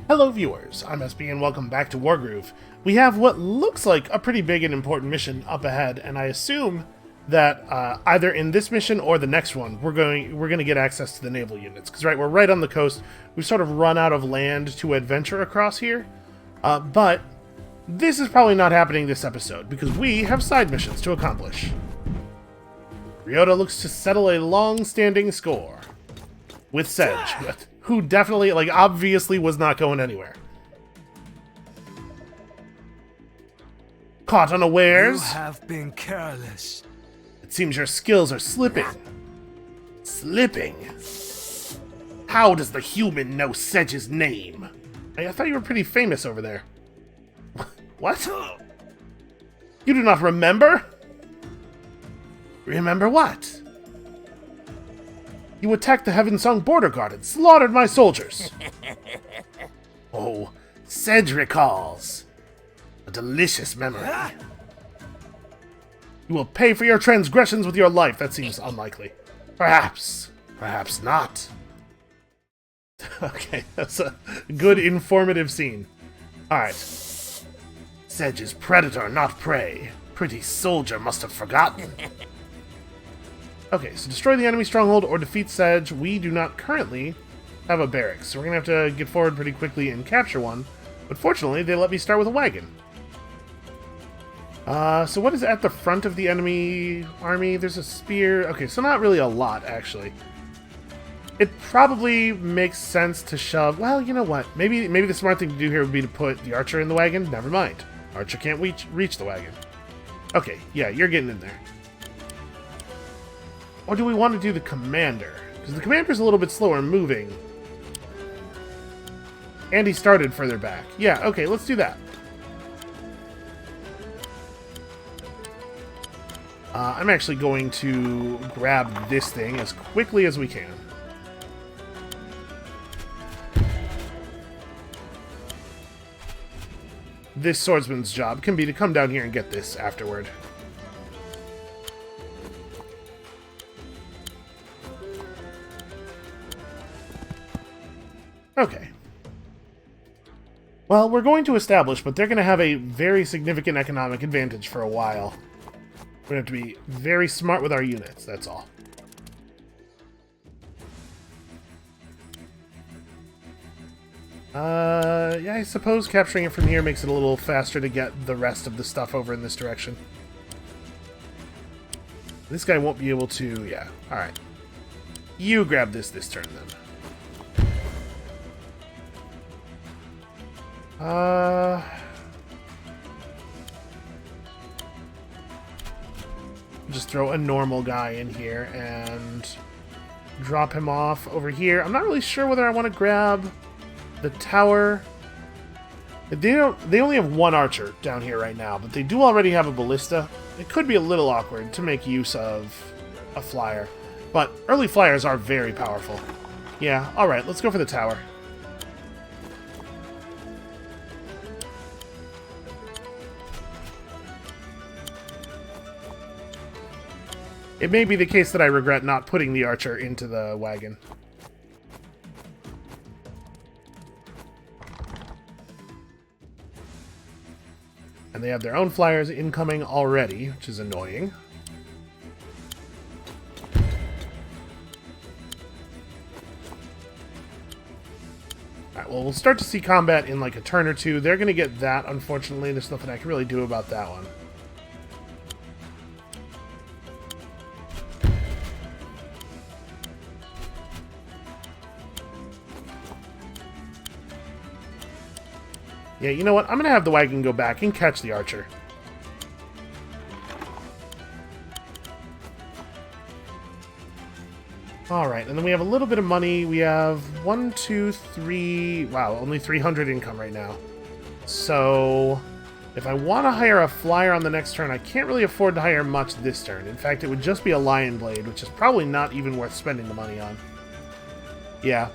Hello viewers, I'm SB and welcome back to Wargroove. We have what looks like a pretty big and important mission up ahead, and I assume that either in this mission or the next one, we're going to get access to the naval units. Because we're right on the coast. We've sort of run out of land to adventure across here, but this is probably not happening this episode because we have side missions to accomplish. Ryota looks to settle a long-standing score with Sedge, who definitely, obviously was not going anywhere. Caught unawares? You have been careless. It seems your skills are slipping. Slipping? How does the human know Sedge's name? I thought you were pretty famous over there. What? You do not remember? Remember what? You attacked the Heavensong border guard and slaughtered my soldiers. Oh, Sedge recalls. A delicious memory. You will pay for your transgressions with your life. That seems unlikely. Perhaps. Perhaps not. Okay, that's a good informative scene. Alright. Sedge is predator, not prey. Pretty soldier must have forgotten. Okay, so destroy the enemy stronghold or defeat Sedge. We do not currently have a barracks, so we're going to have to get forward pretty quickly and capture one. But fortunately, they let me start with a wagon. So what is at the front of the enemy army? There's a spear. Okay, so not really a lot, actually. It probably makes sense to shove... Well, you know what? Maybe the smart thing to do here would be to put the archer in the wagon. Never mind. Archer can't reach the wagon. Okay, yeah, you're getting in there. Or do we want to do the commander? Because the commander's a little bit slower moving. And he started further back. Yeah, okay, let's do that. I'm actually going to grab this thing as quickly as we can. This swordsman's job can be to come down here and get this afterward. Okay. Well, we're going to establish, but they're going to have a very significant economic advantage for a while. We're going to have to be very smart with our units, that's all. Yeah, I suppose capturing it from here makes it a little faster to get the rest of the stuff over in this direction. This guy won't be able to... Yeah, alright. You grab this turn, then. Just throw a normal guy in here and drop him off over here. I'm not really sure whether I want to grab the tower. They only have one archer down here right now, but they do already have a ballista. It could be a little awkward to make use of a flyer, but early flyers are very powerful. Yeah, alright, let's go for the tower. It may be the case that I regret not putting the archer into the wagon. And they have their own flyers incoming already, which is annoying. Alright, well, we'll start to see combat in like a turn or two. They're going to get that, unfortunately. There's nothing I can really do about that one. Yeah, you know what? I'm going to have the wagon go back and catch the archer. Alright, and then we have a little bit of money. We have 1, 2, 3... Wow, only 300 income right now. So, if I want to hire a flyer on the next turn, I can't really afford to hire much this turn. In fact, it would just be a lion blade, which is probably not even worth spending the money on. Yeah.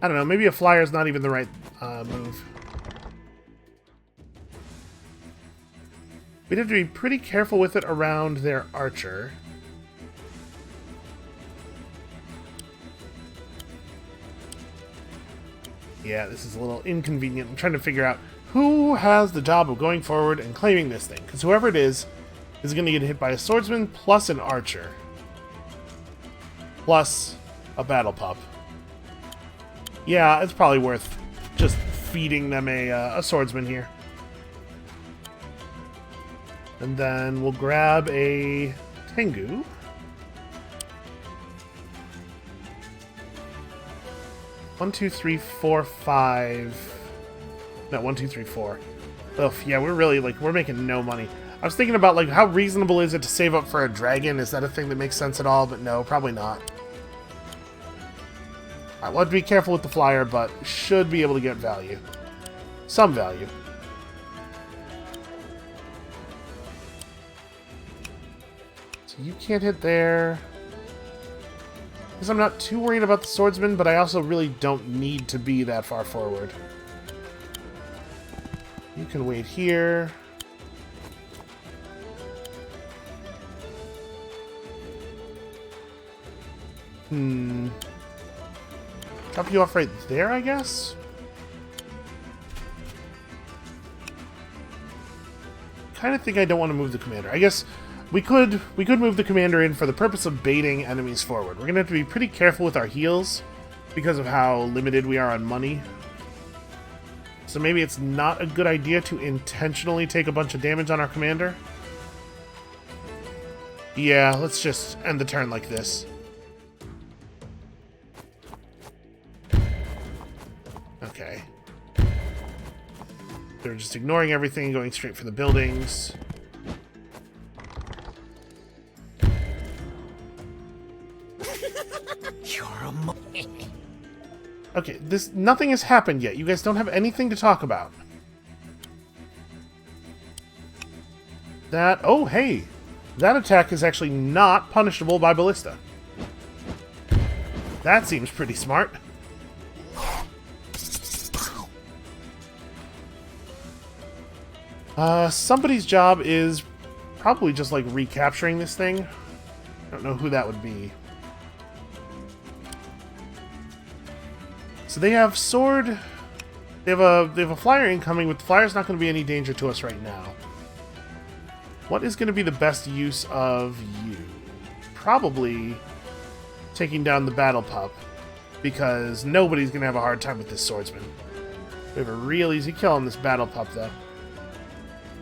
I don't know, maybe a flyer is not even the right move. We'd have to be pretty careful with it around their archer. Yeah, this is a little inconvenient. I'm trying to figure out who has the job of going forward and claiming this thing. Because whoever it is going to get hit by a swordsman plus an archer. Plus a battle pup. Yeah, it's probably worth just feeding them a swordsman here. And then we'll grab a Tengu. One, two, three, four, five. No, 1, 2, 3, 4. Ugh, yeah, we're really, like, we're making no money. I was thinking about, like, how reasonable is it to save up for a dragon? Is that a thing that makes sense at all? But no, probably not. Alright, we'll have to be careful with the flyer, but should be able to get value. Some value. So you can't hit there. Because I'm not too worried about the swordsman, but I also really don't need to be that far forward. You can wait here. Drop you off right there, I guess? Kind of think I don't want to move the commander. I guess we could move the commander in for the purpose of baiting enemies forward. We're going to have to be pretty careful with our heals because of how limited we are on money. So maybe it's not a good idea to intentionally take a bunch of damage on our commander. Yeah, let's just end the turn like this. Okay. They're just ignoring everything and going straight for the buildings. You're a Okay, nothing has happened yet. You guys don't have anything to talk about. Oh, hey! That attack is actually not punishable by ballista. That seems pretty smart. Somebody's job is probably just, like, recapturing this thing. I don't know who that would be. So they have sword. They have a flyer incoming, but the flyer's not going to be any danger to us right now. What is going to be the best use of you? Probably taking down the battle pup, because nobody's going to have a hard time with this swordsman. We have a real easy kill on this battle pup, though.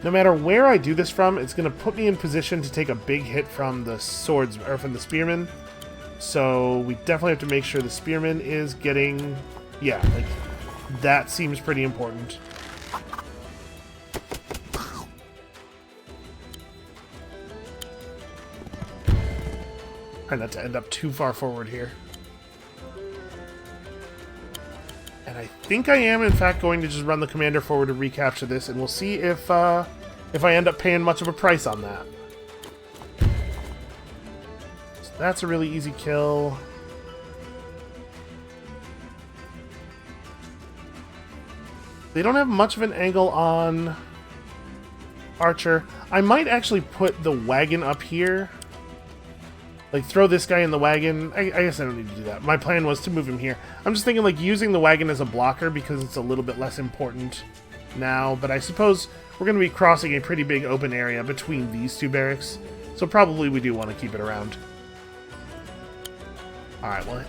No matter where I do this from, it's going to put me in position to take a big hit from the from the spearman. So we definitely have to make sure the spearman is getting... Yeah, like, that seems pretty important. Try not to end up too far forward here. And I think I am, in fact, going to just run the commander forward to recapture this, and we'll see if I end up paying much of a price on that. So that's a really easy kill. They don't have much of an angle on Archer. I might actually put the wagon up here. Like, throw this guy in the wagon. I guess I don't need to do that. My plan was to move him here. I'm just thinking, like, using the wagon as a blocker because it's a little bit less important now. But I suppose we're going to be crossing a pretty big open area between these two barracks. So probably we do want to keep it around. Alright, well,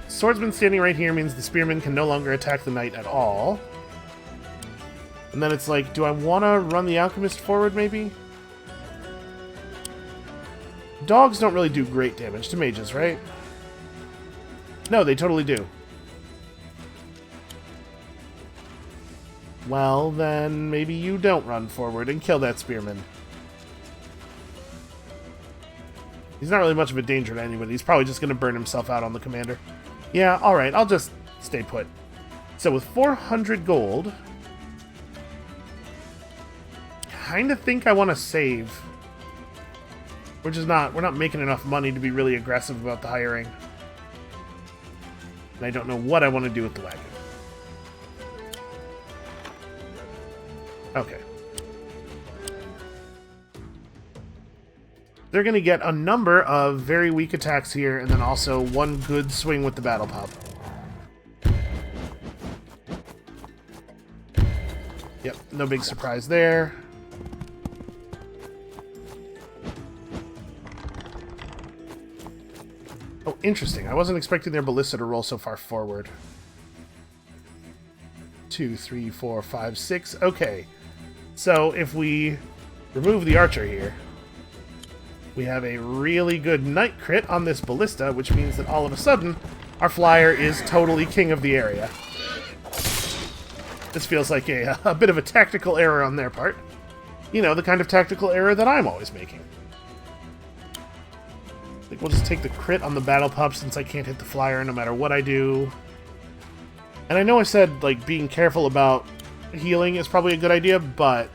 swordsman standing right here means the spearman can no longer attack the knight at all. And then it's like, do I want to run the alchemist forward, maybe? Dogs don't really do great damage to mages, right? No, they totally do. Well, then maybe you don't run forward and kill that spearman. He's not really much of a danger to anybody. He's probably just going to burn himself out on the commander. Yeah, alright, I'll just stay put. So with 400 gold... kind of think I want to save. We're not making enough money to be really aggressive about the hiring. And I don't know what I want to do with the wagon. Okay. They're going to get a number of very weak attacks here, and then also one good swing with the battle pop. Yep, no big surprise there. Oh, interesting. I wasn't expecting their ballista to roll so far forward. 2, 3, 4, 5, 6. Okay. So if we remove the archer here, we have a really good knight crit on this ballista, which means that all of a sudden, our flyer is totally king of the area. This feels like a bit of a tactical error on their part. You know, the kind of tactical error that I'm always making. I think we'll just take the crit on the battle pup since I can't hit the flyer no matter what I do. And I know I said, like, being careful about healing is probably a good idea, but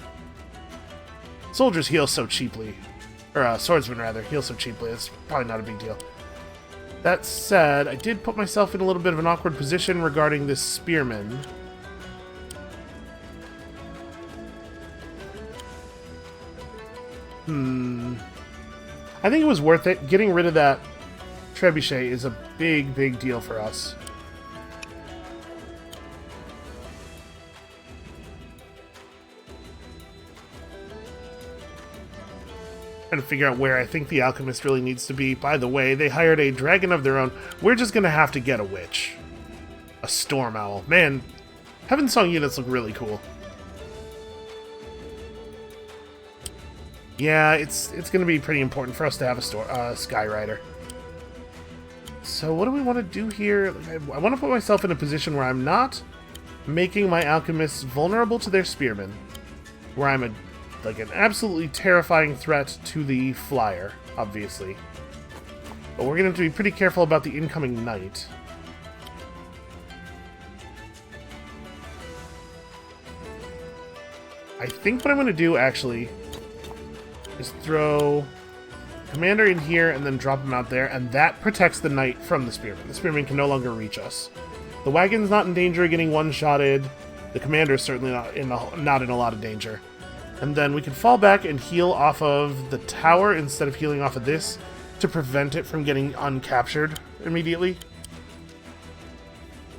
soldiers heal so cheaply. Or, swordsmen, rather, heal so cheaply. It's probably not a big deal. That said, I did put myself in a little bit of an awkward position regarding this spearman. I think it was worth it. Getting rid of that trebuchet is a big, big deal for us. Trying to figure out where I think the alchemist really needs to be. By the way, they hired a dragon of their own. We're just going to have to get a witch. A storm owl. Man, Heaven Song units look really cool. Yeah, it's going to be pretty important for us to have a Skyrider. So what do we want to do here? I want to put myself in a position where I'm not making my alchemists vulnerable to their spearmen. Where I'm like an absolutely terrifying threat to the flyer, obviously. But we're going to have to be pretty careful about the incoming knight. I think what I'm going to do, actually, is throw commander in here and then drop him out there, and that protects the knight from the spearman. The spearman can no longer reach us. The wagon's not in danger of getting one-shotted. The commander's certainly not in a lot of danger. And then we can fall back and heal off of the tower instead of healing off of this to prevent it from getting uncaptured immediately.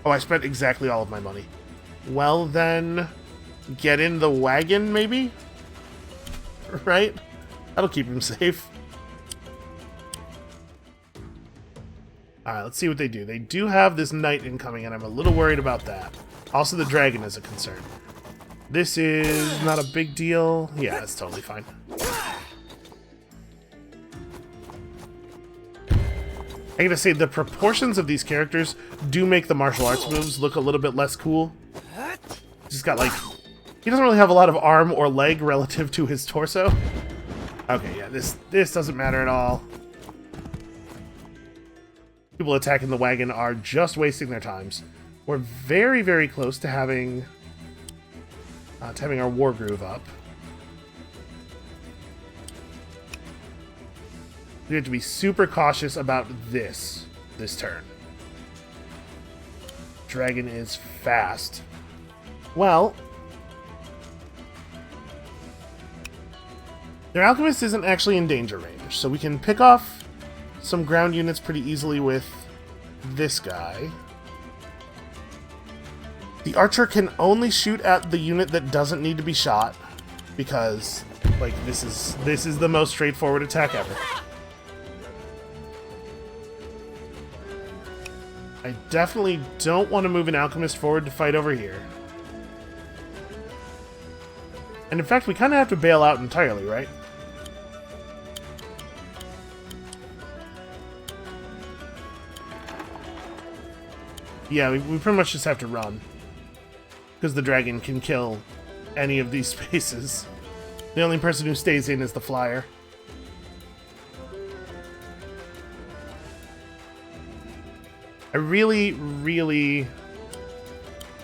Oh, I spent exactly all of my money. Well then, get in the wagon, maybe? Right? That'll keep him safe. Alright, let's see what they do. They do have this knight incoming, and I'm a little worried about that. Also, the dragon is a concern. This is not a big deal. Yeah, it's totally fine. I gotta say, the proportions of these characters do make the martial arts moves look a little bit less cool. He's got, like... He doesn't really have a lot of arm or leg relative to his torso. Okay, yeah, this doesn't matter at all. People attacking the wagon are just wasting their times. We're very, very close to having our Wargroove up. We have to be super cautious about this turn. Dragon is fast. Well, their alchemist isn't actually in danger range, so we can pick off some ground units pretty easily with this guy. The archer can only shoot at the unit that doesn't need to be shot, because, like, this is the most straightforward attack ever. I definitely don't want to move an alchemist forward to fight over here. And in fact, we kind of have to bail out entirely, right? Yeah, we pretty much just have to run. Because the dragon can kill any of these spaces. The only person who stays in is the flyer. I really, really...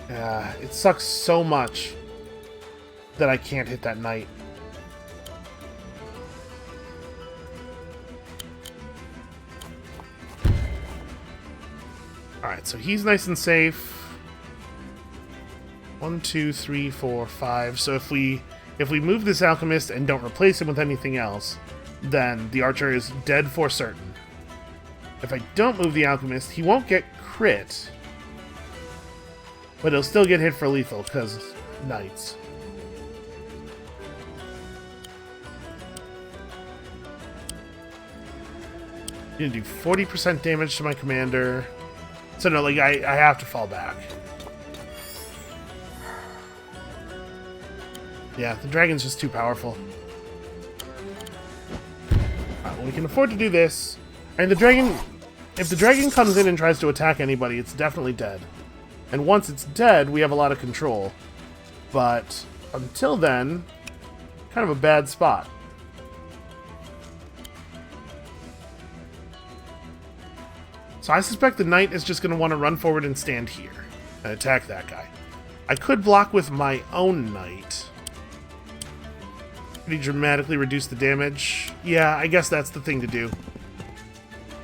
it sucks so much that I can't hit that knight. Alright, so he's nice and safe. 1, 2, 3, 4, 5. So if we move this alchemist and don't replace him with anything else, then the archer is dead for certain. If I don't move the alchemist, he won't get crit, but he'll still get hit for lethal because knights. Gonna do 40% damage to my commander. So no, like, I have to fall back. Yeah, the dragon's just too powerful. Alright, well, we can afford to do this. And the dragon... If the dragon comes in and tries to attack anybody, it's definitely dead. And once it's dead, we have a lot of control. But until then, kind of a bad spot. So I suspect the knight is just going to want to run forward and stand here and attack that guy. I could block with my own knight. Pretty dramatically reduce the damage. Yeah, I guess that's the thing to do.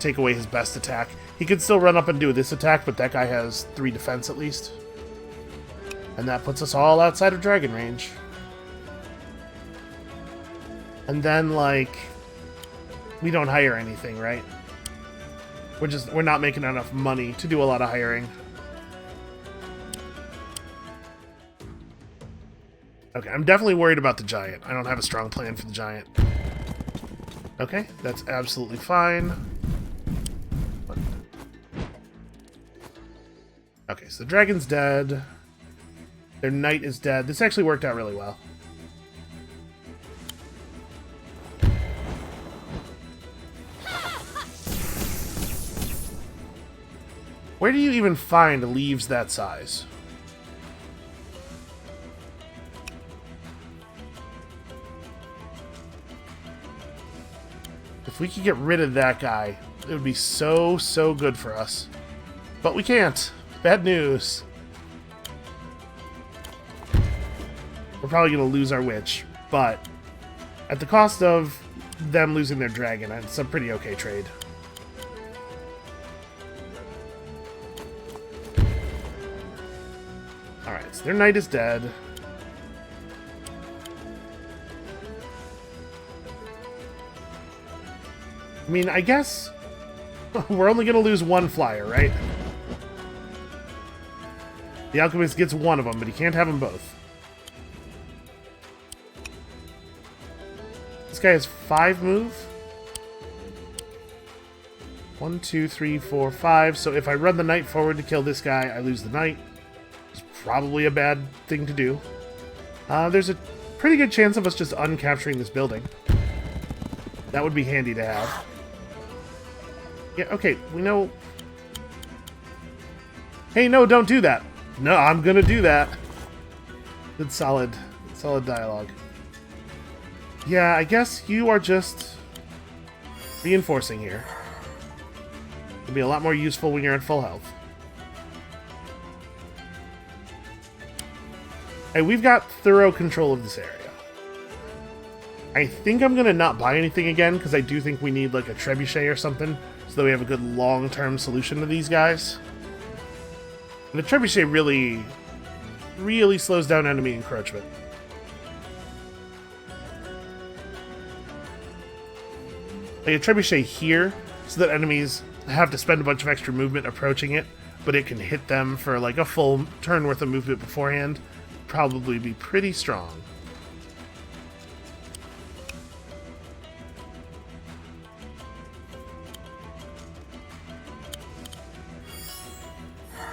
Take away his best attack. He could still run up and do this attack, but that guy has 3 defense at least. And that puts us all outside of dragon range. And then, like, we don't hire anything, right? We're not making enough money to do a lot of hiring. Okay, I'm definitely worried about the giant. I don't have a strong plan for the giant. Okay, that's absolutely fine. Okay, so the dragon's dead. Their knight is dead. This actually worked out really well. Where do you even find leaves that size? If we could get rid of that guy, it would be so, so good for us. But we can't. Bad news. We're probably going to lose our witch, but at the cost of them losing their dragon, it's a pretty okay trade. Alright, so their knight is dead. I mean, I guess we're only going to lose one flyer, right? The alchemist gets one of them, but he can't have them both. This guy has 5 move. 1, 2, 3, 4, 5. So if I run the knight forward to kill this guy, I lose the knight. It's probably a bad thing to do. There's a pretty good chance of us just uncapturing this building. That would be handy to have. Yeah, okay, we know... Hey, no, don't do that! No, I'm gonna do that! Good, solid dialogue. Yeah, I guess you are just reinforcing here. It'll be a lot more useful when you're at full health. Hey, we've got thorough control of this area. I think I'm gonna not buy anything again, because I do think we need like a trebuchet or something, so that we have a good long-term solution to these guys. And the trebuchet really slows down enemy encroachment. Like a trebuchet here, so that enemies have to spend a bunch of extra movement approaching it, but it can hit them for like a full turn worth of movement beforehand. Probably be pretty strong.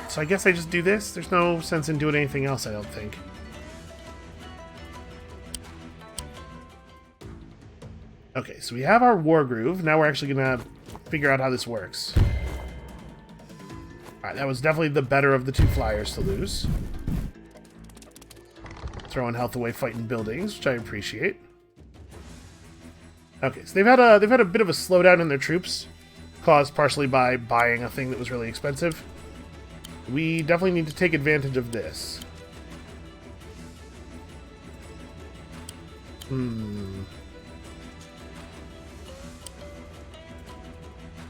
So I guess I just do this? There's no sense in doing anything else, I don't think. Okay, so we have our Wargroove. Now we're actually going to figure out how this works. Alright, that was definitely the better of the 2 flyers to lose. Throwing health away fighting buildings, which I appreciate. Okay, so they've had a bit of a slowdown in their troops, caused partially by buying a thing that was really expensive. We definitely need to take advantage of this.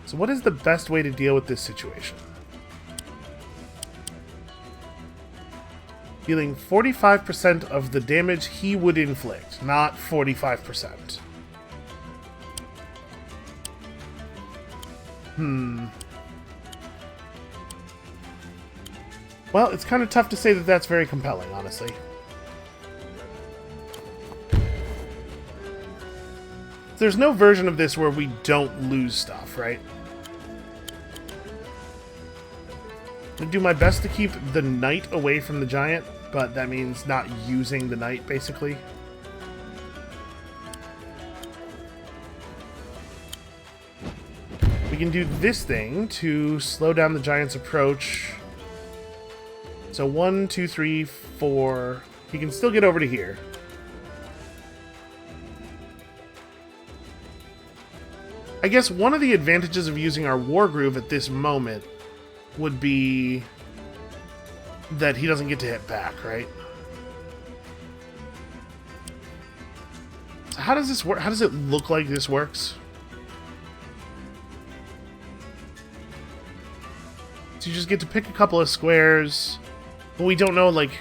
So what is the best way to deal with this situation? Dealing 45% of the damage he would inflict, not 45%. Well, it's kind of tough to say that that's very compelling, honestly. There's no version of this where we don't lose stuff, right? I'm gonna do my best to keep the knight away from the giant, but that means not using the knight, basically. We can do this thing to slow down the giant's approach. So 1, 2, 3, 4. He can still get over to here. I guess one of the advantages of using our Wargroove at this moment would be that he doesn't get to hit back, right? So how does this work? How does it look like this works? So you just get to pick a couple of squares, but we don't know, like...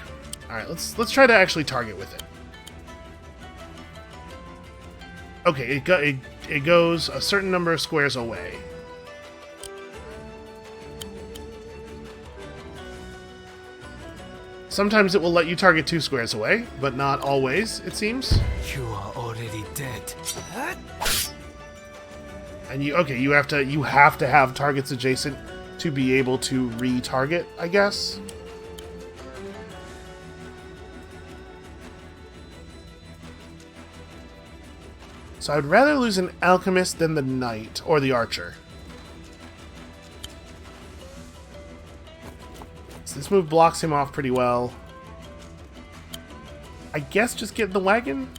Alright, let's try to actually target with it. Okay, it goes a certain number of squares away. Sometimes it will let you target 2 squares away, but not always, it seems. You are already dead. And you have to have targets adjacent to be able to re-target, I guess. So I'd rather lose an alchemist than the knight or the archer. So this move blocks him off pretty well. I guess just get in the wagon.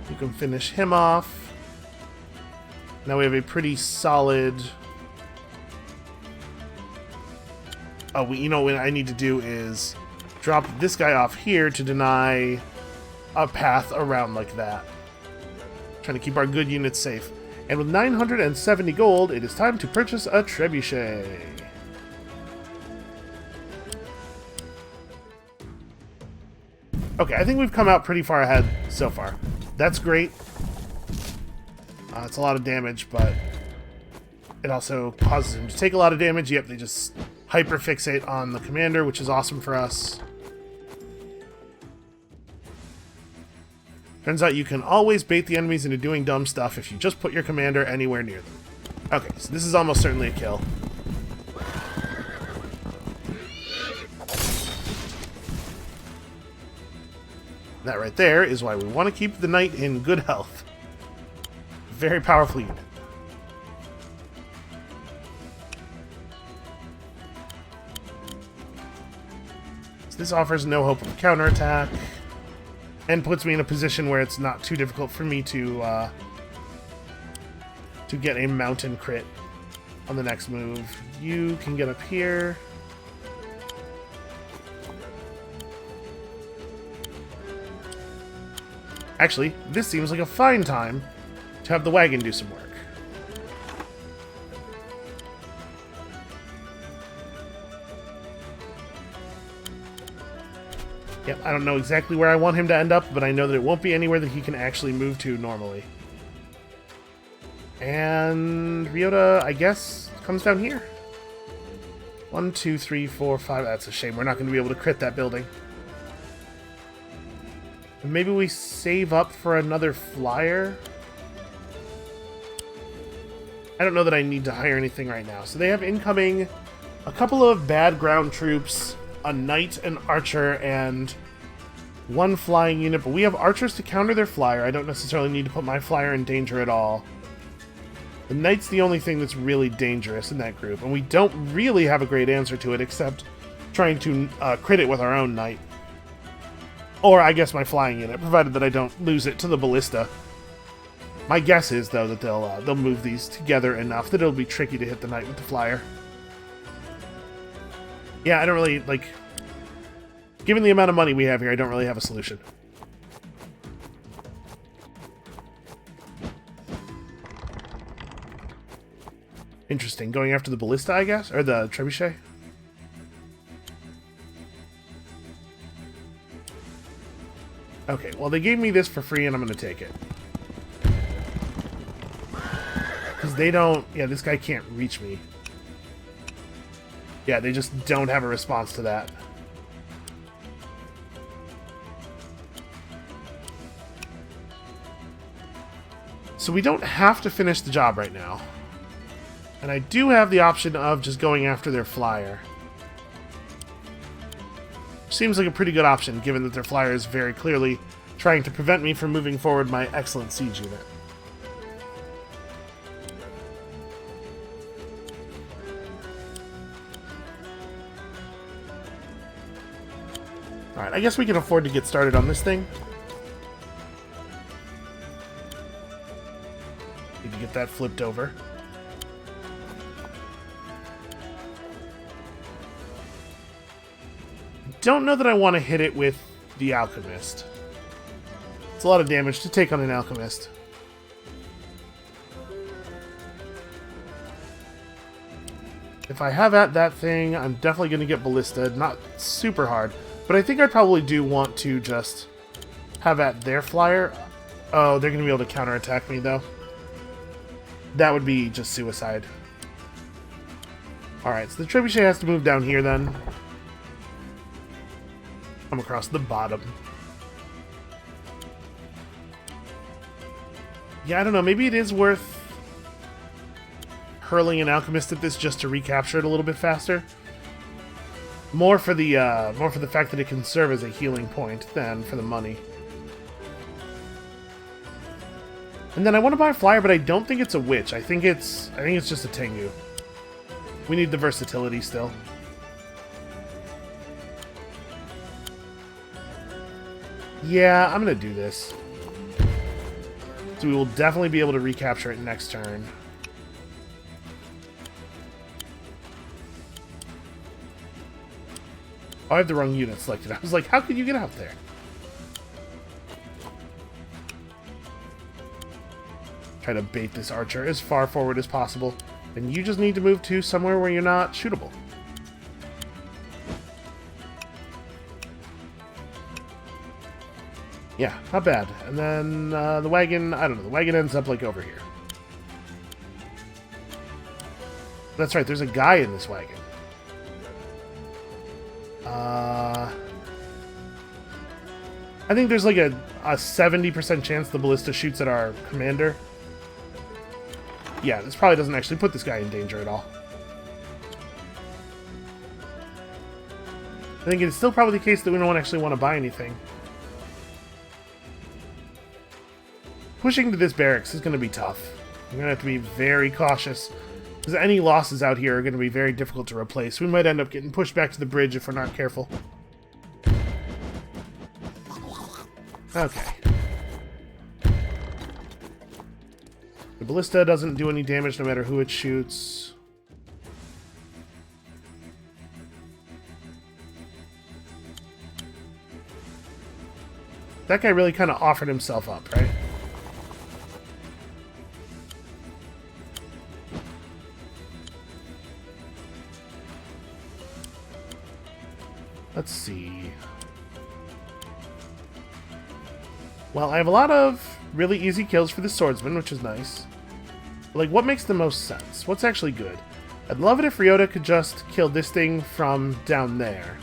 You can finish him off. Now we have a pretty solid... Oh, you know what I need to do is drop this guy off here to deny a path around like that. Trying to keep our good units safe. And with 970 gold, it is time to purchase a trebuchet. Okay, I think we've come out pretty far ahead so far. That's great. It's a lot of damage, but it also causes him to take a lot of damage. Yep, they just hyperfixate on the commander, which is awesome for us. Turns out you can always bait the enemies into doing dumb stuff if you just put your commander anywhere near them. Okay, so this is almost certainly a kill. That right there is why we want to keep the knight in good health. Very powerful unit. So this offers no hope of counterattack. And puts me in a position where it's not too difficult for me to get a mountain crit on the next move. You can get up here. Actually, this seems like a fine time to have the wagon do some work. Yep, I don't know exactly where I want him to end up, but I know that it won't be anywhere that he can actually move to normally. And Ryota, I guess, comes down here. 1, 2, 3, 4, 5. That's a shame. We're not going to be able to crit that building. And maybe we save up for another flyer? I don't know that I need to hire anything right now. So they have incoming a couple of bad ground troops, a knight, an archer, and 1 flying unit, but we have archers to counter their flyer. I don't necessarily need to put my flyer in danger at all. The knight's the only thing that's really dangerous in that group, and we don't really have a great answer to it except trying to crit it with our own knight. Or, I guess, my flying unit, provided that I don't lose it to the ballista. My guess is, though, that they'll move these together enough that it'll be tricky to hit the knight with the flyer. Yeah, I don't really, like... Given the amount of money we have here, I don't really have a solution. Interesting. Going after the ballista, I guess? Or the trebuchet? Okay, well, they gave me this for free, and I'm going to take it. Because they don't... Yeah, this guy can't reach me. Yeah, they just don't have a response to that. So we don't have to finish the job right now. And I do have the option of just going after their flyer. Seems like a pretty good option, given that their flyer is very clearly trying to prevent me from moving forward my excellent siege unit. Alright, I guess we can afford to get started on this thing. Need to get that flipped over. Don't know that I want to hit it with the Alchemist. It's a lot of damage to take on an Alchemist. If I have at that thing, I'm definitely going to get Ballista. Not super hard, but I think I probably do want to just have at their flyer. Oh, they're going to be able to counterattack me, though. That would be just suicide. Alright, so the Trebuchet has to move down here, then. Come across the bottom. Yeah, I don't know. Maybe it is worth hurling an Alchemist at this just to recapture it a little bit faster. More for the fact that it can serve as a healing point than for the money. And then I want to buy a flyer, but I don't think it's a witch. I think it's just a Tengu. We need the versatility still. Yeah, I'm going to do this. So we will definitely be able to recapture it next turn. Oh, I have the wrong unit selected. I was like, how could you get out there? Try to bait this archer as far forward as possible. And you just need to move to somewhere where you're not shootable. Yeah, not bad. And then the wagon, I don't know, the wagon ends up like over here. That's right, there's a guy in this wagon. I think there's like a 70% chance the ballista shoots at our commander. Yeah, this probably doesn't actually put this guy in danger at all. I think it's still probably the case that we don't actually want to buy anything. Pushing to this barracks is going to be tough. I'm going to have to be very cautious, because any losses out here are going to be very difficult to replace. We might end up getting pushed back to the bridge if we're not careful. Okay. The ballista doesn't do any damage no matter who it shoots. That guy really kind of offered himself up, right? Let's see. Well, I have a lot of really easy kills for the swordsman, which is nice. Like, what makes the most sense? What's actually good? I'd love it if Ryota could just kill this thing from down there.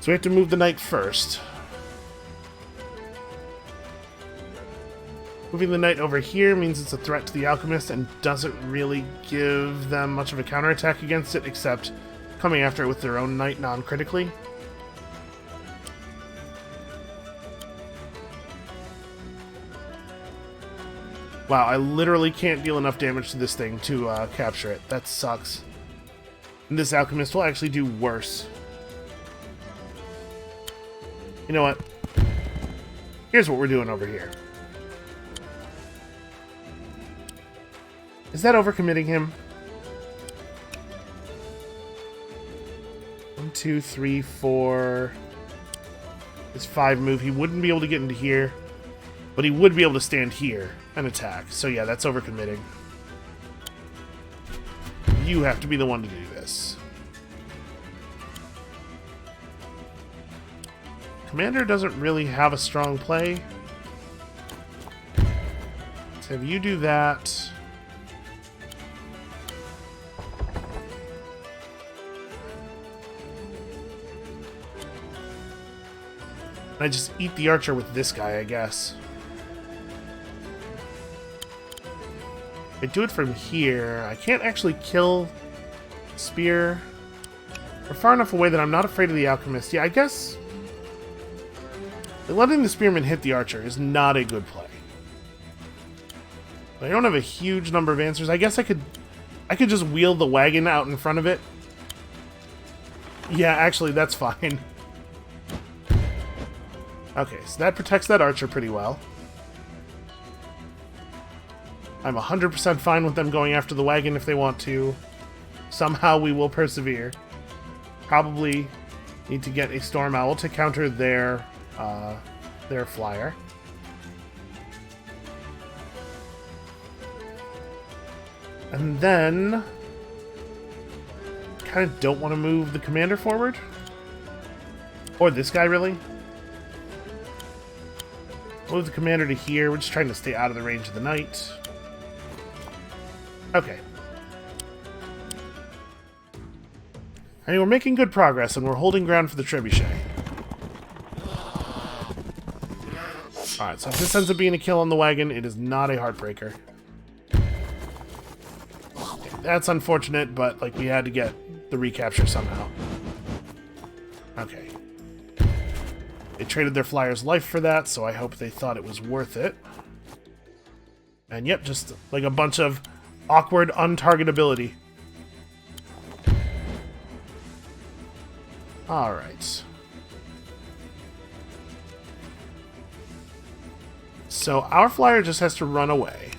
So we have to move the knight first. Moving the knight over here means it's a threat to the alchemist and doesn't really give them much of a counterattack against it, except coming after it with their own knight non-critically. Wow, I literally can't deal enough damage to this thing to capture it. That sucks. And this alchemist will actually do worse. You know what? Here's what we're doing over here. Is that overcommitting him? 1, 2, 3, 4. His 5 move. He wouldn't be able to get into here, but he would be able to stand here and attack. So yeah, that's overcommitting. You have to be the one to do this. Commander doesn't really have a strong play. Let's have you do that. I just eat the archer with this guy, I guess. I do it from here. I can't actually kill spear. We're far enough away that I'm not afraid of the alchemist. Yeah, I guess letting the spearman hit the archer is not a good play. I don't have a huge number of answers. I guess I could just wheel the wagon out in front of it. Yeah, actually, that's fine. Okay, so that protects that archer pretty well. I'm 100% fine with them going after the wagon if they want to. Somehow we will persevere. Probably need to get a storm owl to counter their flyer. And then kind of don't want to move the commander forward. Or this guy, really. Move the commander to here. We're just trying to stay out of the range of the knight. Okay. I mean, we're making good progress, and we're holding ground for the trebuchet. Alright, so if this ends up being a kill on the wagon, it is not a heartbreaker. That's unfortunate, but, like, we had to get the recapture somehow. Okay. They traded their flyer's life for that, so I hope they thought it was worth it. And yep, just, like, a bunch of awkward untargetability. Alright. So our flyer just has to run away.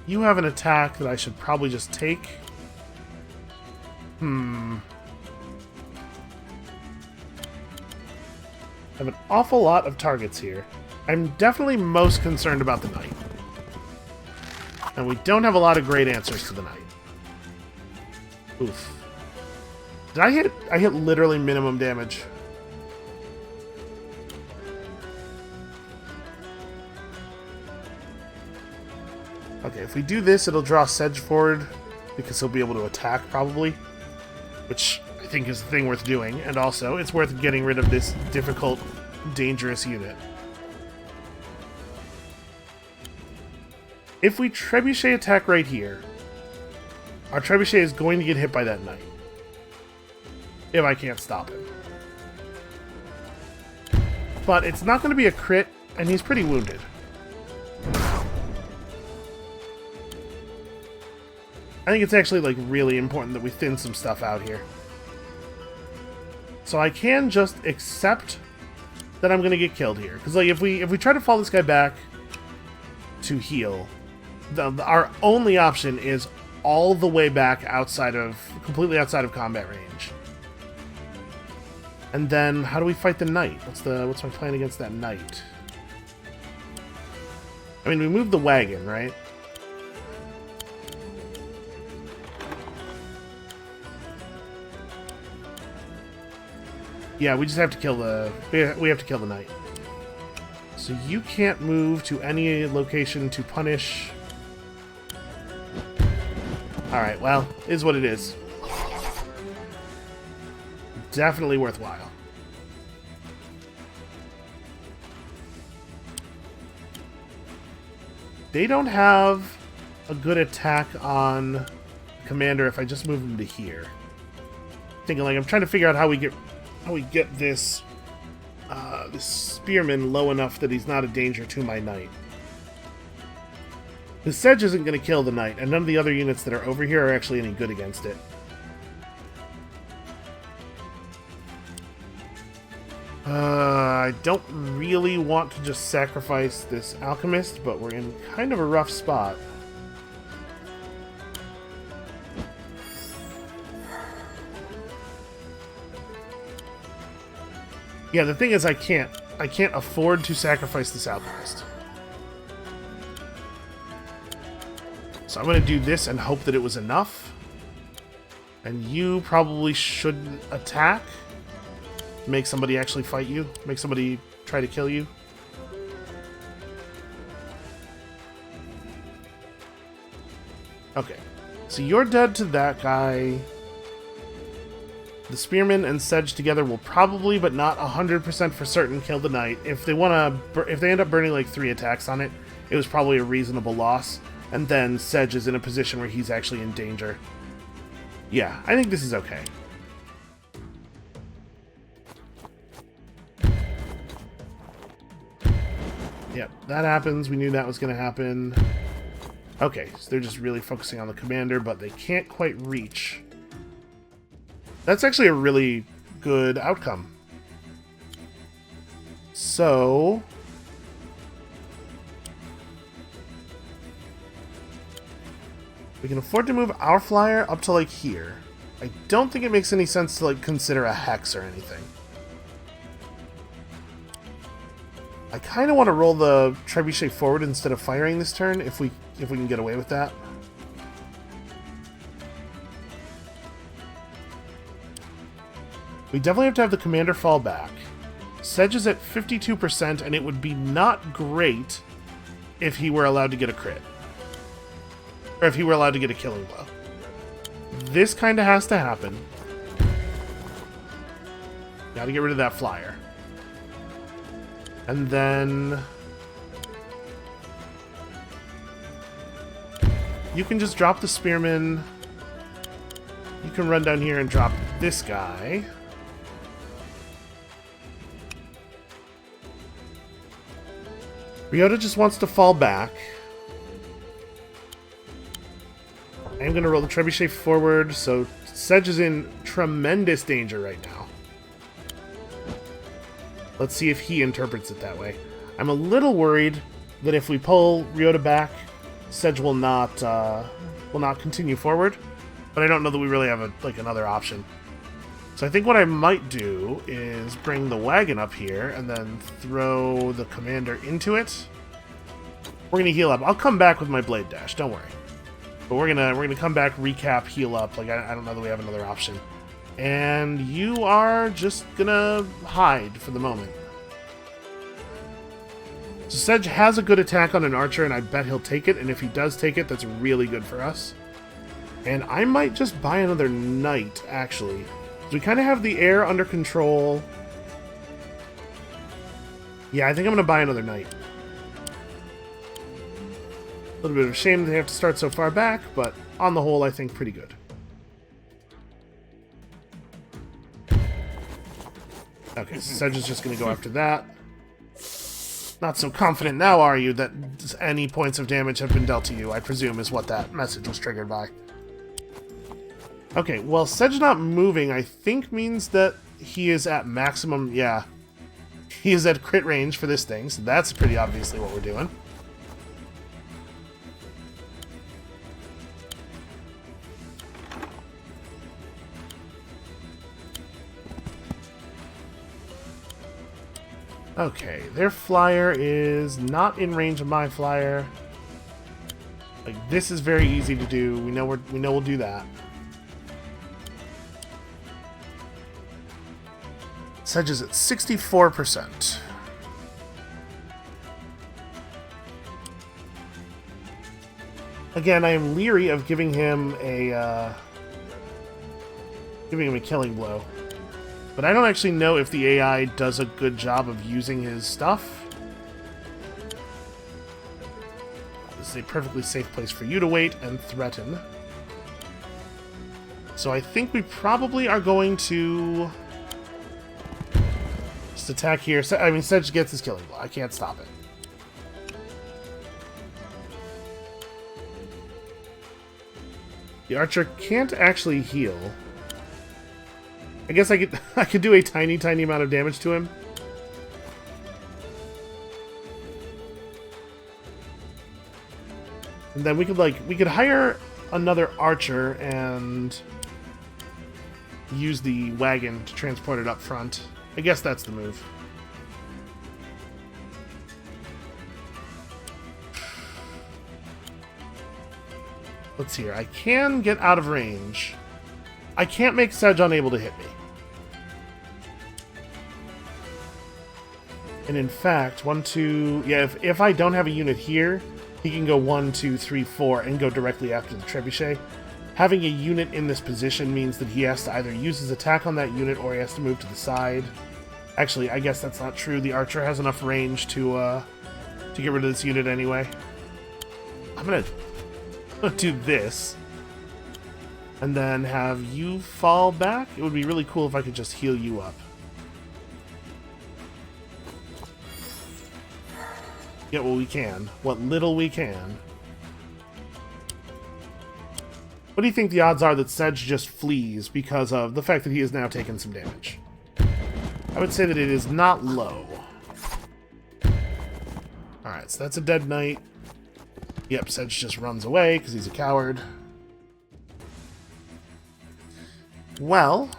You have an attack that I should probably just take. I have an awful lot of targets here. I'm definitely most concerned about the knight. And we don't have a lot of great answers to the knight. Oof. Did I hit? I hit literally minimum damage. Okay, if we do this, it'll draw Sedge forward, because he'll be able to attack, probably. Which I think is the thing worth doing, and also, it's worth getting rid of this difficult, dangerous unit. If we trebuchet attack right here, our trebuchet is going to get hit by that knight. If I can't stop him. But it's not going to be a crit, and he's pretty wounded. I think it's actually, like, really important that we thin some stuff out here. So I can just accept that I'm going to get killed here. Because, like, if we try to fall this guy back to heal, our only option is all the way back completely outside of combat range. And then, how do we fight the knight? What's my plan against that knight? I mean, we moved the wagon, right? Yeah, we just have to kill we have to kill the knight. So you can't move to any location to punish. Alright, well, is what it is. Definitely worthwhile. They don't have a good attack on Commander if I just move him to here. Thinking, like, I'm trying to figure out how we get this this spearman low enough that he's not a danger to my knight. The Sedge isn't going to kill the knight, and none of the other units that are over here are actually any good against it. I don't really want to just sacrifice this alchemist, but we're in kind of a rough spot. Yeah, the thing is I can't afford to sacrifice this alchemist. So I'm going to do this and hope that it was enough. And you probably shouldn't attack. Make somebody actually fight you. Make somebody try to kill you. Okay. So you're dead to that guy. The Spearman and Sedge together will probably, but not 100% for certain, kill the Knight. If they end up burning like 3 attacks on it, it was probably a reasonable loss. And then Sedge is in a position where he's actually in danger. Yeah, I think this is okay. Yep, that happens. We knew that was going to happen. Okay, so they're just really focusing on the commander, but they can't quite reach. That's actually a really good outcome. So... we can afford to move our flyer up to, like, here. I don't think it makes any sense to, like, consider a hex or anything. I kind of want to roll the trebuchet forward instead of firing this turn, if we can get away with that. We definitely have to have the commander fall back. Sedge is at 52%, and it would be not great if he were allowed to get a crit. Or if he were allowed to get a killing blow. This kind of has to happen. Gotta get rid of that flyer. And then... you can just drop the Spearman. You can run down here and drop this guy. Ryota just wants to fall back. I am going to roll the trebuchet forward, so Sedge is in tremendous danger right now. Let's see if he interprets it that way. I'm a little worried that if we pull Ryota back, Sedge will not continue forward, but I don't know that we really have another option. So I think what I might do is bring the wagon up here and then throw the commander into it. We're gonna heal up. I'll come back with my blade dash. Don't worry. But we're gonna come back, recap, heal up. Like I don't know that we have another option. And you are just gonna hide for the moment. So Sedge has a good attack on an archer, and I bet he'll take it. And if he does take it, that's really good for us. And I might just buy another knight, actually. So we kind of have the air under control. Yeah, I think I'm gonna buy another knight. A little bit of a shame that they have to start so far back, but on the whole, I think pretty good. Okay, so Sedge is just going to go after that. Not so confident now, are you, that any points of damage have been dealt to you, I presume is what that message was triggered by. Okay, well, Sedge not moving, I think means that he is at maximum, yeah. He is at crit range for this thing, so that's pretty obviously what we're doing. Okay, their flyer is not in range of my flyer. Like, this is very easy to do. We know we'll do that. Sedge is at 64%. Again, I am leery of giving him a killing blow. But I don't actually know if the AI does a good job of using his stuff. This is a perfectly safe place for you to wait and threaten. So I think we probably are going to just attack here. I mean, Sedge gets his killing blow. I can't stop it. The archer can't actually heal. I guess I could do a tiny amount of damage to him. And then we could hire another archer and use the wagon to transport it up front. I guess that's the move. Let's see here. I can get out of range. I can't make Sedge unable to hit me. And in fact, 1, 2... yeah, if I don't have a unit here, he can go 1, 2, 3, 4 and go directly after the trebuchet. having a unit in this position means that he has to either use his attack on that unit or he has to move to the side. Actually, I guess that's not true. The archer has enough range to get rid of this unit anyway. I'm gonna do this. And then have you fall back? It would be really cool if I could just heal you up. Get what we can. What little we can. What do you think the odds are that Sedge just flees because of the fact that he has now taken some damage? I would say that it is not low. Alright, so that's a dead knight. Yep, Sedge just runs away because he's a coward. Well...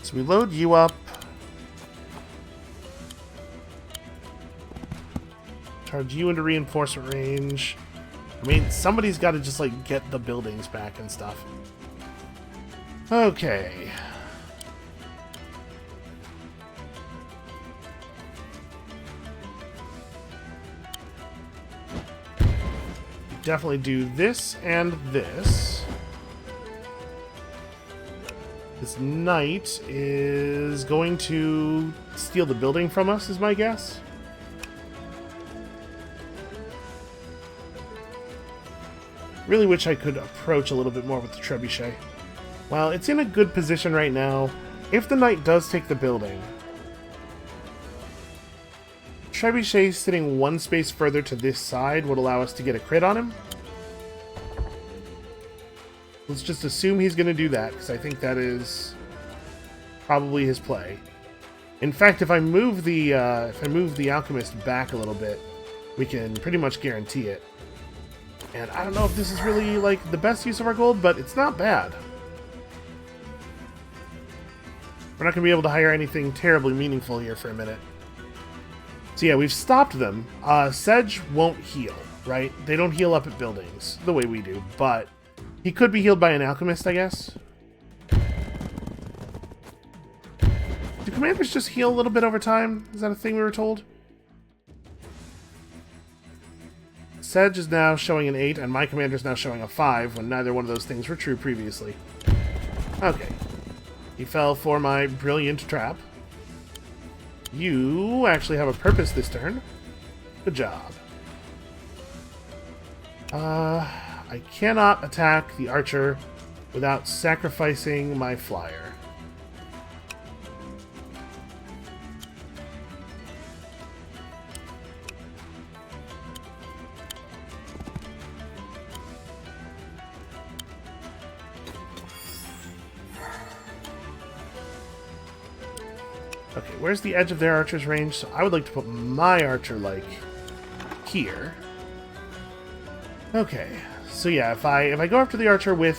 so we load you up. Charge you into reinforcement range. I mean, somebody's got to just, like, get the buildings back and stuff. Okay. Definitely do this and this. This knight is going to steal the building from us, is my guess. Really wish I could approach a little bit more with the trebuchet. Well, it's in a good position right now. If the knight does take the building, trebuchet sitting one space further to this side would allow us to get a crit on him. Let's just assume he's going to do that, because I think that is probably his play. In fact, if I move the alchemist back a little bit, we can pretty much guarantee it. And I don't know if this is really, like, the best use of our gold, but it's not bad. We're not going to be able to hire anything terribly meaningful here for a minute. So yeah, we've stopped them. Sedge won't heal, right? They don't heal up at buildings the way we do, but he could be healed by an alchemist, I guess. Do commanders just heal a little bit over time? Is that a thing we were told? Sedge is now showing an 8, and my commander is now showing a 5, when neither one of those things were true previously. Okay. He fell for my brilliant trap. You actually have a purpose this turn. Good job. I cannot attack the archer without sacrificing my flyer. Okay, where's the edge of their archer's range? So I would like to put my archer, like, here. Okay, so yeah, if I go after the archer with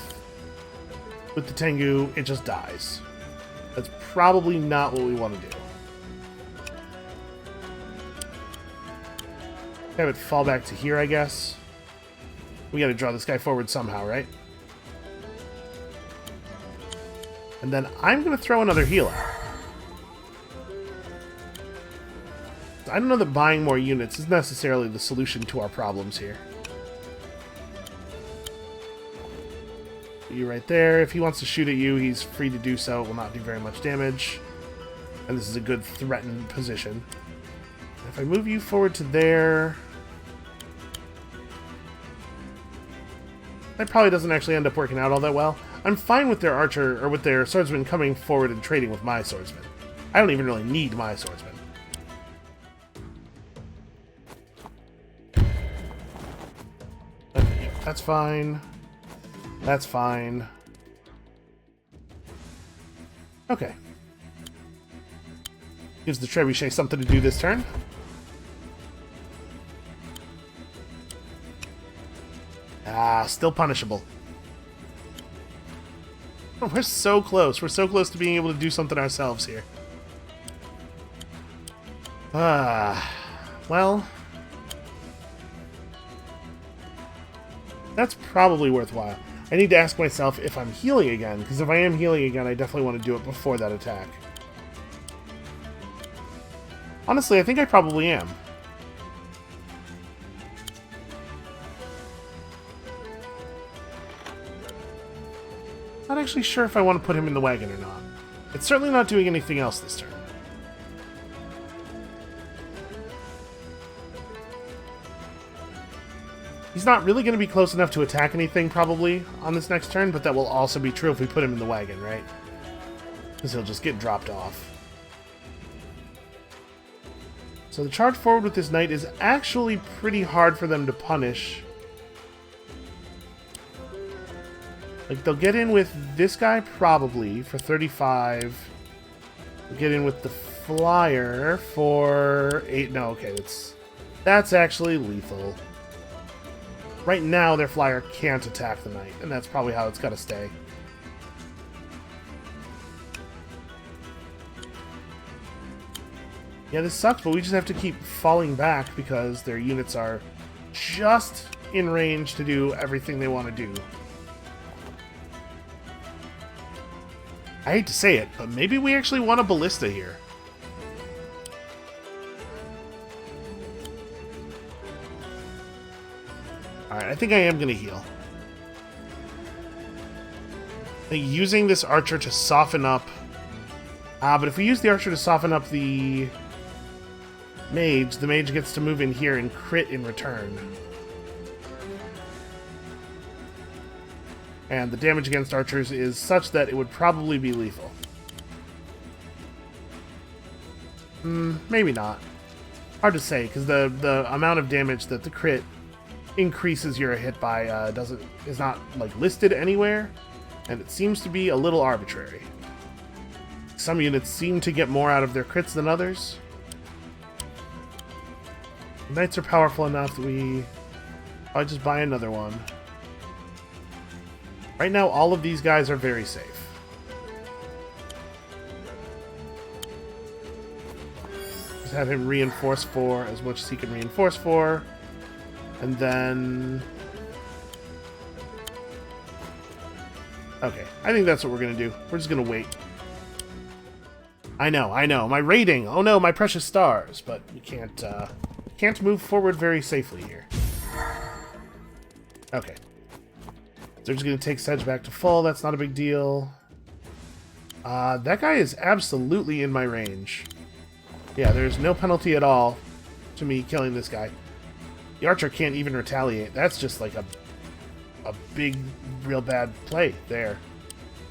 the Tengu, it just dies. That's probably not what we want to do. Have it fall back to here, I guess. We gotta draw this guy forward somehow, right? And then I'm gonna throw another heal out. I don't know that buying more units is necessarily the solution to our problems here. You right there. If he wants to shoot at you, he's free to do so. It will not do very much damage. And this is a good threatened position. If I move you forward to there... that probably doesn't actually end up working out all that well. I'm fine with their archer, or with their swordsman coming forward and trading with my swordsman. I don't even really need my swordsman. Okay, that's fine. That's fine. Okay. Gives the trebuchet something to do this turn. Ah, still punishable. Oh, we're so close. We're so close to being able to do something ourselves here. Ah, well... that's probably worthwhile. I need to ask myself if I'm healing again, because if I am healing again, I definitely want to do it before that attack. Honestly, I think I probably am. Not actually sure if I want to put him in the wagon or not. It's certainly not doing anything else this turn. He's not really going to be close enough to attack anything, probably, on this next turn, but that will also be true if we put him in the wagon, right? Because he'll just get dropped off. So the charge forward with this knight is actually pretty hard for them to punish. Like, they'll get in with this guy, probably, for 35. They'll get in with the flyer for 8. No, okay, that's actually lethal. Right now, their flyer can't attack the knight, and that's probably how it's got to stay. Yeah, this sucks, but we just have to keep falling back because their units are just in range to do everything they want to do. I hate to say it, but maybe we actually want a ballista here. Alright, I think I am going to heal. I think using this archer to soften up... but if we use the archer to soften up the mage gets to move in here and crit in return. And the damage against archers is such that it would probably be lethal. Maybe not. Hard to say, because the amount of damage that the crit increases your hit by is not like listed anywhere, and it seems to be a little arbitrary. Some units seem to get more out of their crits than others. Knights are powerful enough that I'll just buy another one. Right now, all of these guys are very safe. Just have him reinforce 4 as much as he can reinforce 4. And then... Okay, I think that's what we're going to do. We're just going to wait. I know. My rating! Oh no, my precious stars! But we can't move forward very safely here. Okay. They're just going to take Sedge back to full. That's not a big deal. That guy is absolutely in my range. Yeah, there's no penalty at all to me killing this guy. The archer can't even retaliate. That's just like a big, real bad play there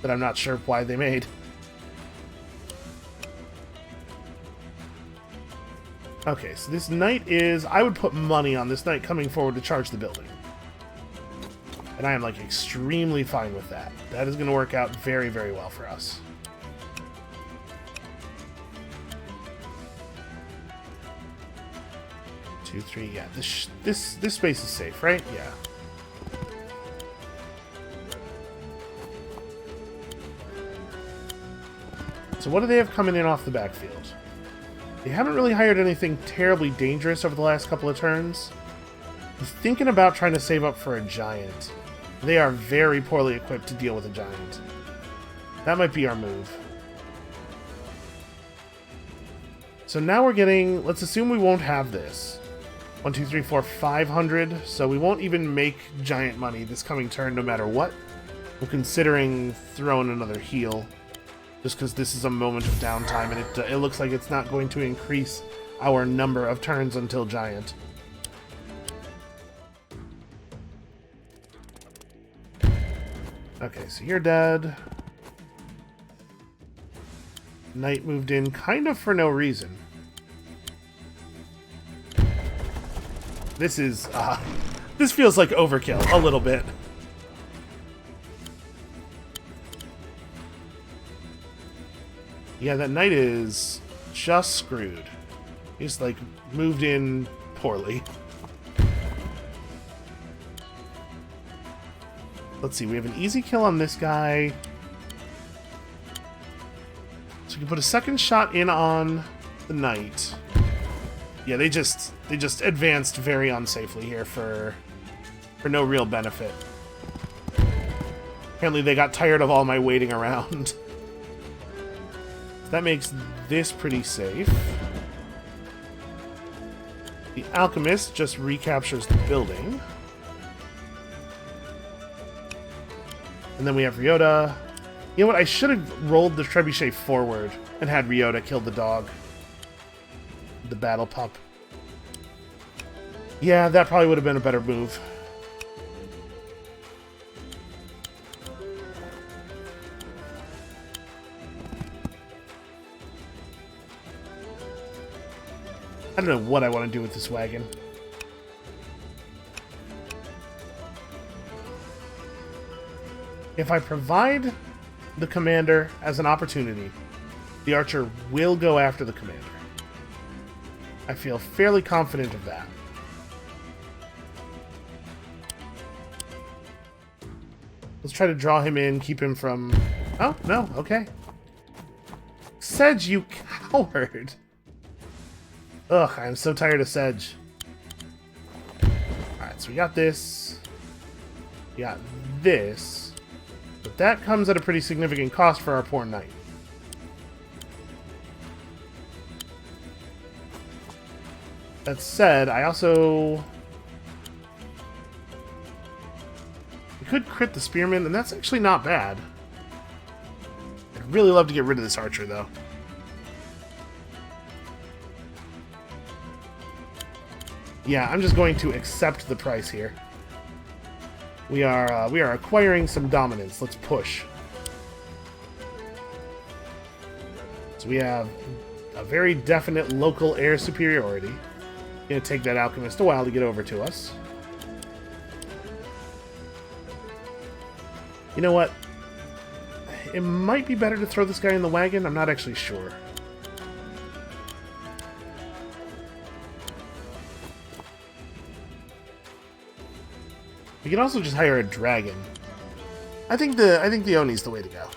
that I'm not sure why they made. Okay, so this knight is... I would put money on this knight coming forward to charge the building. And I am, like, extremely fine with that. That is going to work out very, very well for us. Two, three, yeah. This space is safe, right? Yeah. So what do they have coming in off the backfield? They haven't really hired anything terribly dangerous over the last couple of turns. I'm thinking about trying to save up for a giant. They are very poorly equipped to deal with a giant. That might be our move. So now we're getting... Let's assume we won't have this. 1, 2, 3, 4, 500. So we won't even make giant money this coming turn no matter what. We're considering throwing another heal. Just because this is a moment of downtime, and it looks like it's not going to increase our number of turns until giant. Okay, so you're dead. Knight moved in kind of for no reason. This is, this feels like overkill a little bit. Yeah, that knight is just screwed. He's, like, moved in poorly. Let's see, we have an easy kill on this guy. So we can put a second shot in on the knight. Yeah, they just advanced very unsafely here for no real benefit. Apparently they got tired of all my waiting around. That makes this pretty safe. The alchemist just recaptures the building. And then we have Ryota. You know what? I should have rolled the trebuchet forward and had Ryota kill the dog. The battle pup. Yeah, that probably would have been a better move. I don't know what I want to do with this wagon. If I provide the commander as an opportunity, the archer will go after the commander. I feel fairly confident of that. Let's try to draw him in, keep him from... Oh, no, okay. Sedge, you coward! Ugh, I'm so tired of Sedge. Alright, so we got this. We got this. But that comes at a pretty significant cost for our poor knight. That said, I also... I could crit the spearman, and that's actually not bad. I'd really love to get rid of this archer, though. Yeah, I'm just going to accept the price here. We are acquiring some dominance. Let's push. So we have a very definite local air superiority. Gonna take that alchemist a while to get over to us. You know what? It might be better to throw this guy in the wagon. I'm not actually sure. We can also just hire a dragon. I think the Oni's the way to go.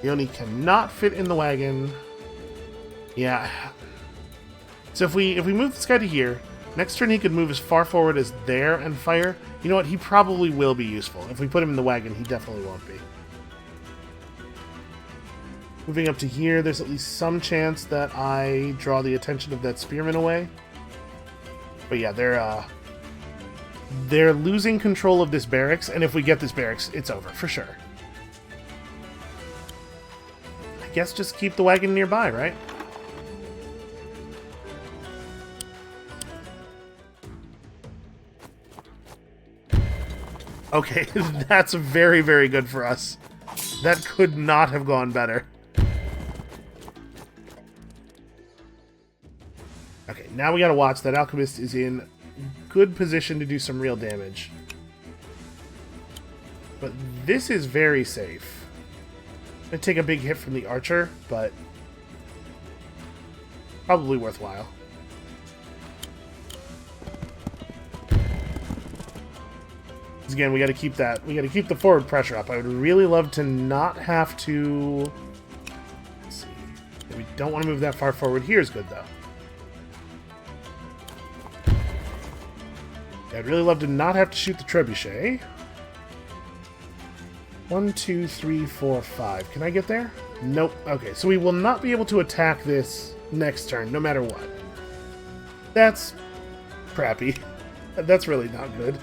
The Oni cannot fit in the wagon. Yeah. So if we move this guy to here, next turn he could move as far forward as there and fire. You know what? He probably will be useful. If we put him in the wagon, he definitely won't be. Moving up to here, there's at least some chance that I draw the attention of that spearman away. But yeah, they're losing control of this barracks, and if we get this barracks, it's over for sure. I guess just keep the wagon nearby, right? Okay, that's very, very good for us. That could not have gone better. Okay, now we gotta watch. That alchemist is in good position to do some real damage. But this is very safe. I'm gonna take a big hit from the archer, but probably worthwhile. Again, we gotta keep that. We gotta keep the forward pressure up. I would really love to not have to. Let's see. We don't want to move that far forward. Here's good though. I'd really love to not have to shoot the trebuchet. 1, 2, 3, 4, 5. Can I get there? Nope. Okay, so we will not be able to attack this next turn, no matter what. That's crappy. That's really not good.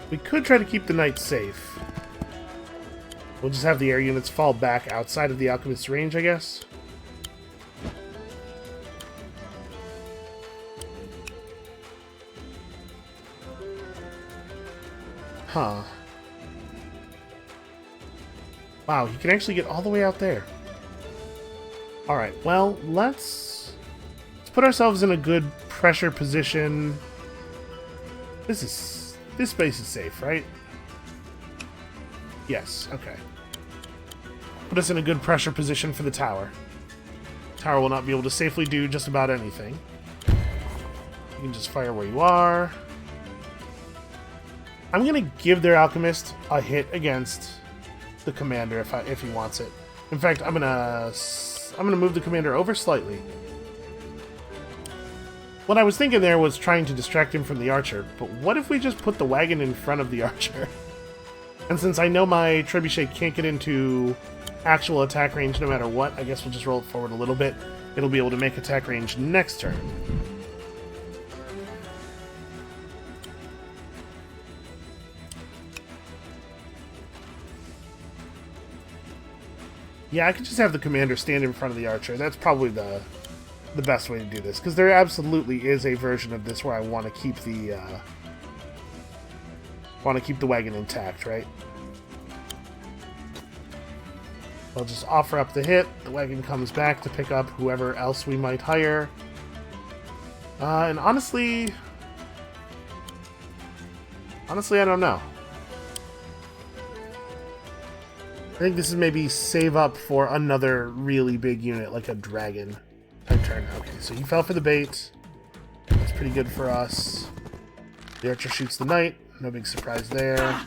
We could try to keep the knight safe. We'll just have the air units fall back outside of the alchemist's range, I guess. Huh. Wow, he can actually get all the way out there. Alright, well, let's put ourselves in a good pressure position. This space is safe, right? Yes, okay. Put us in a good pressure position for the tower. Tower will not be able to safely do just about anything. You can just fire where you are. I'm gonna give their alchemist a hit against the commander if he wants it. In fact, I'm gonna move the commander over slightly. What I was thinking there was trying to distract him from the archer, but what if we just put the wagon in front of the archer? And since I know my trebuchet can't get into actual attack range no matter what, I guess we'll just roll it forward a little bit. It'll be able to make attack range next turn. Yeah, I could just have the commander stand in front of the archer. That's probably the best way to do this, because there absolutely is a version of this where I want to keep the wagon intact, right? I'll just offer up the hit. The wagon comes back to pick up whoever else we might hire. And honestly, I don't know. I think this is maybe save up for another really big unit, like a dragon type turn. Okay, so he fell for the bait. That's pretty good for us. The archer shoots the knight. No big surprise there.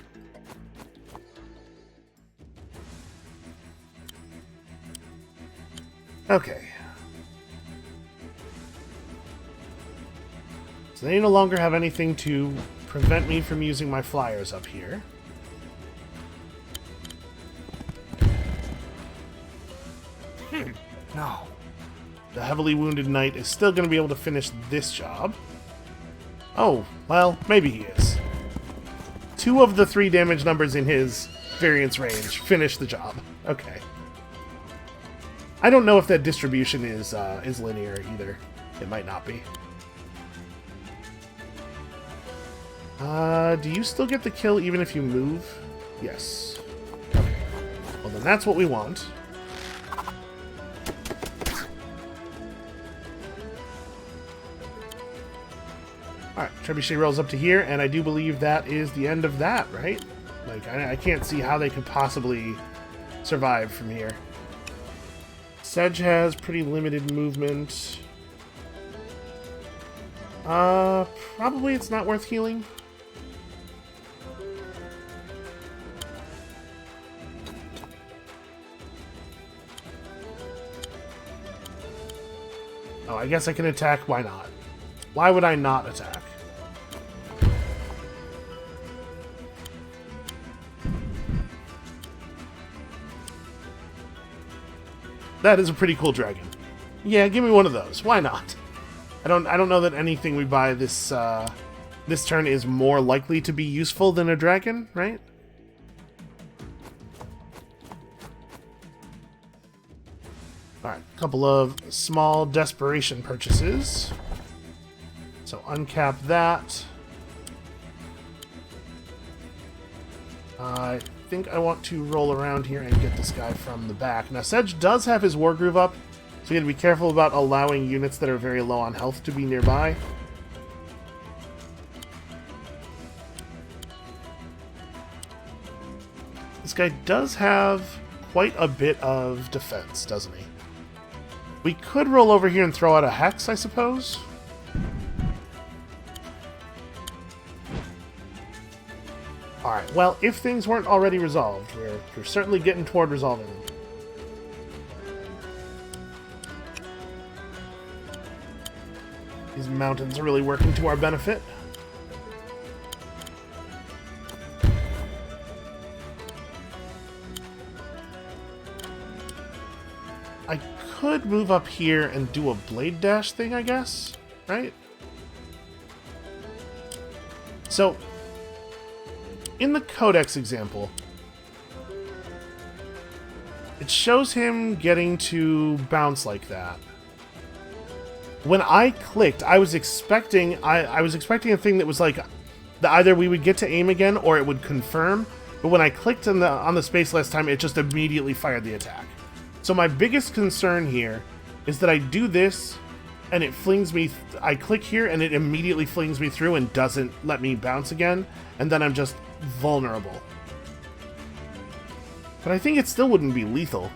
Okay. So they no longer have anything to prevent me from using my flyers up here. No. The heavily wounded knight is still going to be able to finish this job. Oh, well, maybe he is. 2 of the 3 damage numbers in his variance range finish the job. Okay. I don't know if that distribution is linear either. It might not be. Do you still get the kill even if you move? Yes. Okay. Well, then that's what we want. Alright, Trebuchet rolls up to here, and I do believe that is the end of that, right? Like, I can't see how they could possibly survive from here. Sedge has pretty limited movement. Probably it's not worth healing. Oh, I guess I can attack. Why not? Why would I not attack? That is a pretty cool dragon. Yeah, give me one of those. Why not? I don't know that anything we buy this this turn is more likely to be useful than a dragon, right? Alright, a couple of small desperation purchases. So uncap that. I think I want to roll around here and get this guy from the back. Now, Sedge does have his Wargroove up, so you gotta be careful about allowing units that are very low on health to be nearby. This guy does have quite a bit of defense, doesn't he? We could roll over here and throw out a Hex, I suppose. Alright, well, if things weren't already resolved, we're certainly getting toward resolving them. These mountains are really working to our benefit. I could move up here and do a blade dash thing, I guess, right? So, in the Codex example, it shows him getting to bounce like that. When I clicked, I was expecting a thing that was like that either we would get to aim again or it would confirm. But when I clicked on the space last time, it just immediately fired the attack. So my biggest concern here is that I do this and it flings me. I click here and it immediately flings me through and doesn't let me bounce again, and then I'm just vulnerable. But I think it still wouldn't be lethal.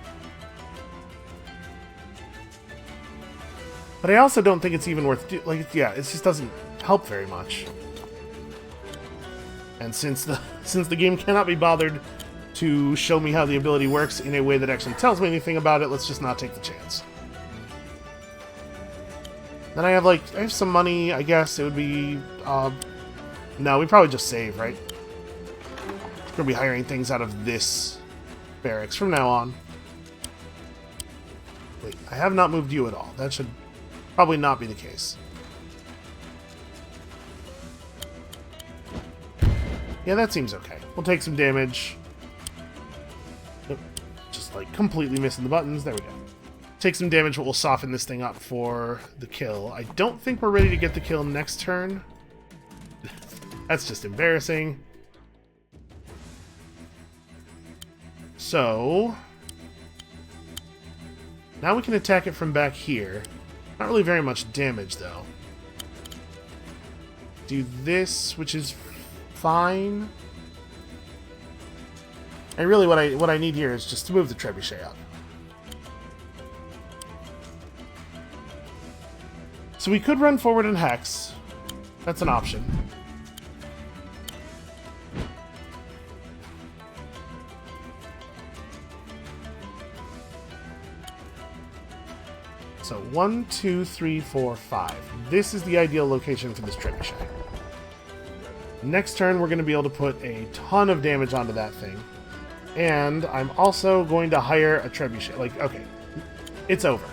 But I also don't think it's even worth yeah, it just doesn't help very much. And since the game cannot be bothered to show me how the ability works in a way that actually tells me anything about it, let's just not take the chance. Then I have some money, I guess. It would be, no, we probably just save, right? We're gonna be hiring things out of this barracks from now on. Wait, I have not moved you at all. That should probably not be the case. Yeah, that seems okay. We'll take some damage. Nope. Just like completely missing the buttons. There we go. Take some damage, but we'll soften this thing up for the kill. I don't think we're ready to get the kill next turn. That's just embarrassing. So now we can attack it from back here. Not really very much damage, though. Do this, which is fine. And really what I need here is just to move the trebuchet up. So we could run forward and hex. That's an option. So 1, 2, 3, 4, 5. This is the ideal location for this trebuchet. Next turn, we're going to be able to put a ton of damage onto that thing. And I'm also going to hire a trebuchet. Like, okay, it's over.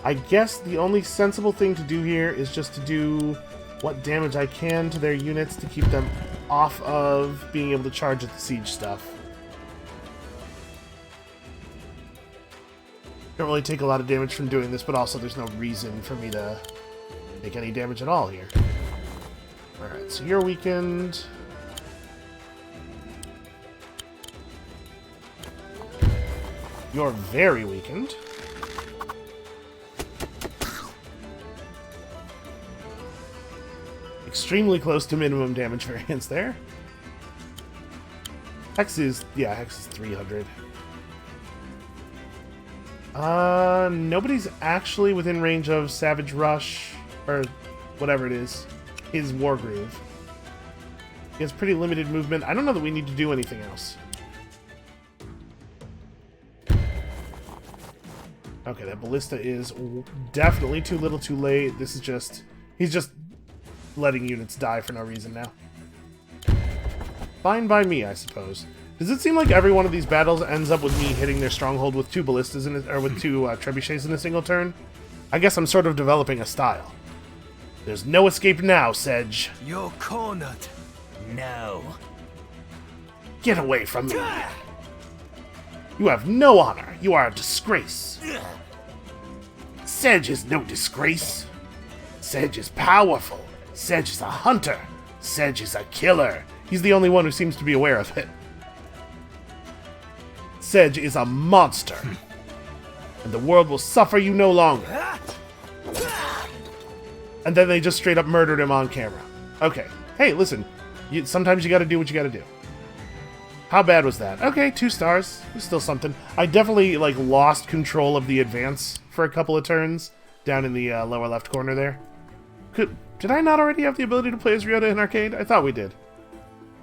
I guess the only sensible thing to do here is just to do what damage I can to their units to keep them off of being able to charge at the siege stuff. Don't really take a lot of damage from doing this, but also there's no reason for me to take any damage at all here. Alright, so you're weakened. You're very weakened. Extremely close to minimum damage variance there. Hex is 300. Nobody's actually within range of Savage Rush, or whatever it is, his Wargroove. He has pretty limited movement. I don't know that we need to do anything else. Okay, that Ballista is definitely too little too late. This is just... he's just letting units die for no reason now. Fine by me, I suppose. Does it seem like every one of these battles ends up with me hitting their stronghold with 2 ballistas in it, or with 2 trebuchets in a single turn? I guess I'm sort of developing a style. There's no escape now, Sedge. You're cornered. No. Get away from me. You have no honor. You are a disgrace. Sedge is no disgrace. Sedge is powerful. Sedge is a hunter. Sedge is a killer. He's the only one who seems to be aware of it. Sedge is a monster. And the world will suffer you no longer. And then they just straight up murdered him on camera. Okay. Hey, listen. Sometimes you gotta do what you gotta do. How bad was that? Okay, 2 stars. It's still something. I definitely, lost control of the advance for a couple of turns down in the lower left corner there. Did I not already have the ability to play as Ryota in Arcade? I thought we did.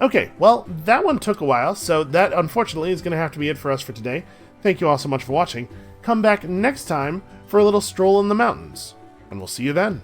Okay, well, that one took a while, so that, unfortunately, is going to have to be it for us for today. Thank you all so much for watching. Come back next time for a little stroll in the mountains, and we'll see you then.